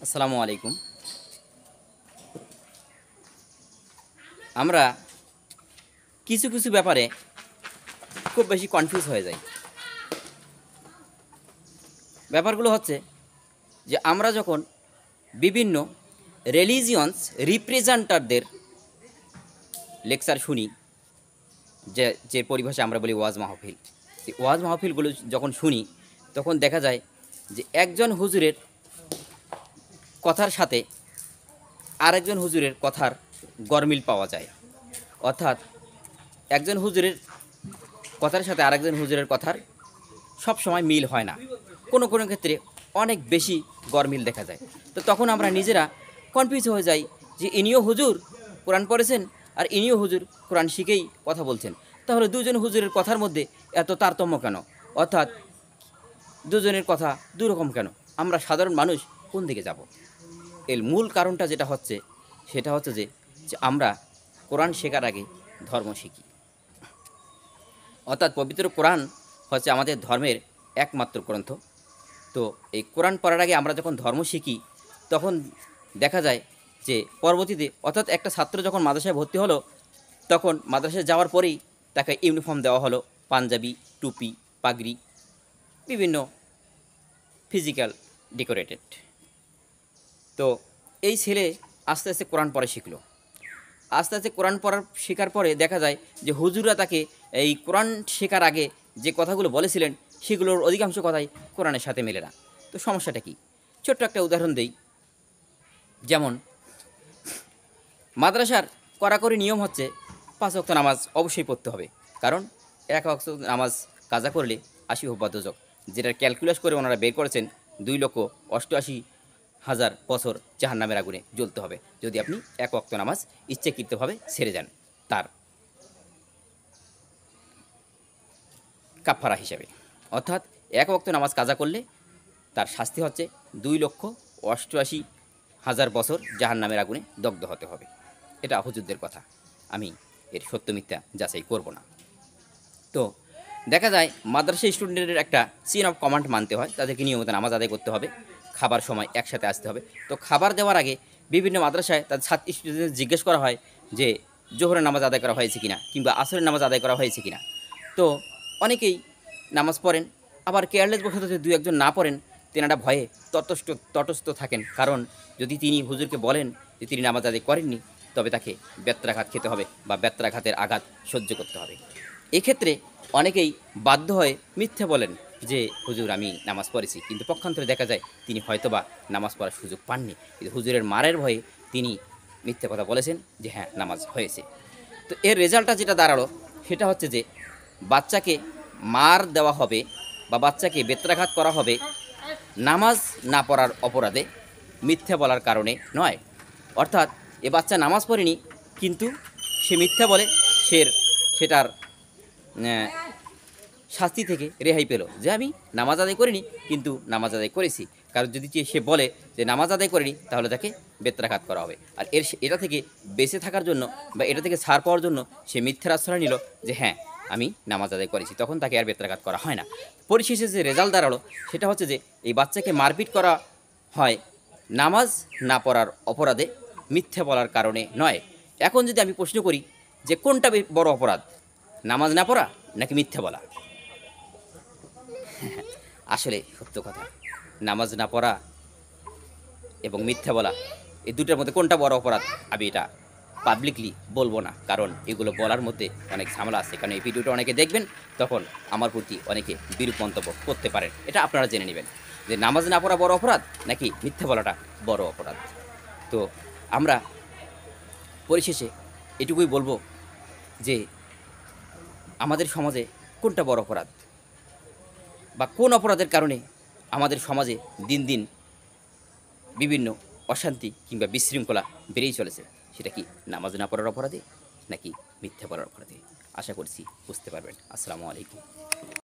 আসসালামু আলাইকুম। আমরা কিছু কিছু ব্যাপারে খুব বেশি কনফিউজ হয়ে যাই। ব্যাপারগুলো হচ্ছে যে আমরা যখন বিভিন্ন রিলিজিয়ন্স রিপ্রেজেন্টারদের লেকচার শুনি, যে যে পরিভাষা আমরা বলি ওয়াজ মাহফিল, এই ওয়াজ মাহফিলগুলো যখন শুনি তখন দেখা যায় যে একজন হুজুরের কথার সাথে আরেকজন হুজুরের কথার গরমিল পাওয়া যায়। অর্থাৎ একজন হুজুরের কথার সাথে আরেকজন হুজুরের কথার সব সময় মিল হয় না, কোনো কোনো ক্ষেত্রে অনেক বেশি গরমিল দেখা যায়। তো তখন আমরা নিজেরা কনফিউজ হয়ে যাই যে ইনিও হুজুর কোরআন পড়েছেন আর ইনিও হুজুর কোরআন শিখেই কথা বলছেন, তাহলে দুজন হুজুরের কথার মধ্যে এত তারতম্য কেন? অর্থাৎ দুজনের কথা দুরকম কেন? আমরা সাধারণ মানুষ কোন দিকে যাব? এর মূল কারণটা যেটা হচ্ছে সেটা হচ্ছে যে আমরা কোরআন শেখার আগে ধর্ম শিখি। অর্থাৎ পবিত্র কোরআন হচ্ছে আমাদের ধর্মের একমাত্র গ্রন্থ। তো এই কোরআন পড়ার আগে আমরা যখন ধর্ম শিখি তখন দেখা যায় যে পরবর্তীতে, অর্থাৎ একটা ছাত্র যখন মাদ্রাসায় ভর্তি হলো তখন মাদ্রাসায় যাওয়ার পরেই তাকে ইউনিফর্ম দেওয়া হলো, পাঞ্জাবি, টুপি, পাগড়ি, বিভিন্ন ফিজিক্যাল ডেকোরেটেড। তো এই ছেলে আস্তে আস্তে কোরআন পড়া শিখলো। আস্তে আস্তে কোরআন পড়ার শেখার পরে দেখা যায় যে হুজুররা তাকে এই কোরআন শেখার আগে যে কথাগুলো বলেছিলেন সেগুলোর অধিকাংশ কথাই কোরআনের সাথে মেলে না। তো সমস্যাটা কি? ছোট্ট একটা উদাহরণ দেই। যেমন মাদ্রাসার কড়াকড়ি নিয়ম হচ্ছে 5 ওয়াক্ত নামাজ অবশ্যই পড়তে হবে, কারণ 1 ওয়াক্ত নামাজ কাজা করলে 80 বাধ্যজক, যেটার ক্যালকুলেট করে ওনারা বের করেছেন 2,88,000 বছর জাহান্নামের আগুনে জ্বলতে হবে যদি আপনি 1 ওয়াক্ত নামাজ ইচ্ছাকৃতভাবে ছেড়ে যান তার কাফারা হিসাবে। অর্থাৎ 1 ওয়াক্ত নামাজ কাজা করলে তার শাস্তি হচ্ছে 2,88,000 বছর জাহান্নামের আগুনে দগ্ধ হতে হবে। এটা হুজুরদের কথা, আমি এর সত্য মিথ্যা যাচাই করব না। তো দেখা যায় মাদ্রাসা স্টুডেন্টের একটা চেইন অফ কমান্ড মানতে হয়, তাদেরকে নিয়মিত নামাজ আদায় করতে হবে, খাবার সময় একসাথে আসতে হবে। তো খাবার দেওয়ার আগে বিভিন্ন মাদ্রাসায় তাদের ছাত্র স্টুডেন্টদের জিজ্ঞেস করা হয় যে জোহরের নামাজ আদায় করা হয়েছে কিনা, কিংবা আসরের নামাজ আদায় করা হয়েছে কিনা। তো অনেকেই নামাজ পড়েন, আবার কেয়ারলেস বশত যদি দু একজন না পড়েন তেনারা ভয়ে তটস্থ থাকেন, কারণ যদি তিনি হুজুরকে বলেন যে তিনি নামাজ আদায় করেননি তবে তাকে বেত্রাঘাত খেতে হবে বা বেত্রাঘাতের আঘাত সহ্য করতে হবে। এক্ষেত্রে অনেকেই বাধ্য হয়ে মিথ্যে বলেন যে হুজুর আমি নামাজ পড়েছি, কিন্তু পক্ষান্তরে দেখা যায় তিনি হয়তোবা নামাজ পড়ার সুযোগ পাননি, কিন্তু হুজুরের মারের ভয়ে তিনি মিথ্যে কথা বলেছেন যে হ্যাঁ নামাজ হয়েছে। তো এর রেজাল্টটা যেটা দাঁড়ালো সেটা হচ্ছে যে বাচ্চাকে মার দেওয়া হবে বা বাচ্চাকে বেত্রাঘাত করা হবে নামাজ না পড়ার অপরাধে, মিথ্যে বলার কারণে নয়। অর্থাৎ এ বাচ্চা নামাজ পড়েনি কিন্তু সে মিথ্যা বলে সেটার শাস্তি থেকে রেহাই পেল, যে আমি নামাজ আদায় করিনি কিন্তু নামাজ আদায় করেছি। কারণ যদি সে বলে যে নামাজ আদায় করিনি তাহলে তাকে বেত্রাঘাত করা হবে। আর এটা থেকে বেঁচে থাকার জন্য বা এটা থেকে ছাড় পাওয়ার জন্য সে মিথ্যার আশ্রয় নিল যে হ্যাঁ আমি নামাজ আদায় করেছি, তখন তাকে আর বেত্রাঘাত করা হয় না। পরিশেষে যে রেজাল্ট দাঁড়ালো সেটা হচ্ছে যে এই বাচ্চাকে মারপিট করা হয় নামাজ না পড়ার অপরাধে, মিথ্যে বলার কারণে নয়। এখন যদি আমি প্রশ্ন করি যে কোনটা বড় অপরাধ, নামাজ না পড়া নাকি মিথ্যে বলা? আসলে সত্য কথা, নামাজ না পড়া এবং মিথ্যা বলা এই দুটোর মধ্যে কোনটা বড় অপরাধ আমি এটা পাবলিকলি বলবো না, কারণ এগুলো বলার মধ্যে অনেক ঝামেলা আছে। কারণ এই ভিডিওটা অনেকে দেখবেন তখন আমার প্রতি অনেকে বিরূপ মন্তব্য করতে পারেন। এটা আপনারা জেনে নেবেন যে নামাজ না পড়া বড় অপরাধ নাকি মিথ্যা বলাটা বড় অপরাধ। তো আমরা পরিশেষে এটুকুই বলবো যে আমাদের সমাজে কোনটা বড় অপরাধ বা কোন অপরাধের কারণে আমাদের সমাজে দিন দিন বিভিন্ন অশান্তি কিংবা বিশৃঙ্খলা বেড়েই চলেছে, সেটা কি নামাজ না পড়ার অপরাধে নাকি মিথ্যা বলার অপরাধে? আশা করছি বুঝতে পারবেন। আসসালামু আলাইকুম।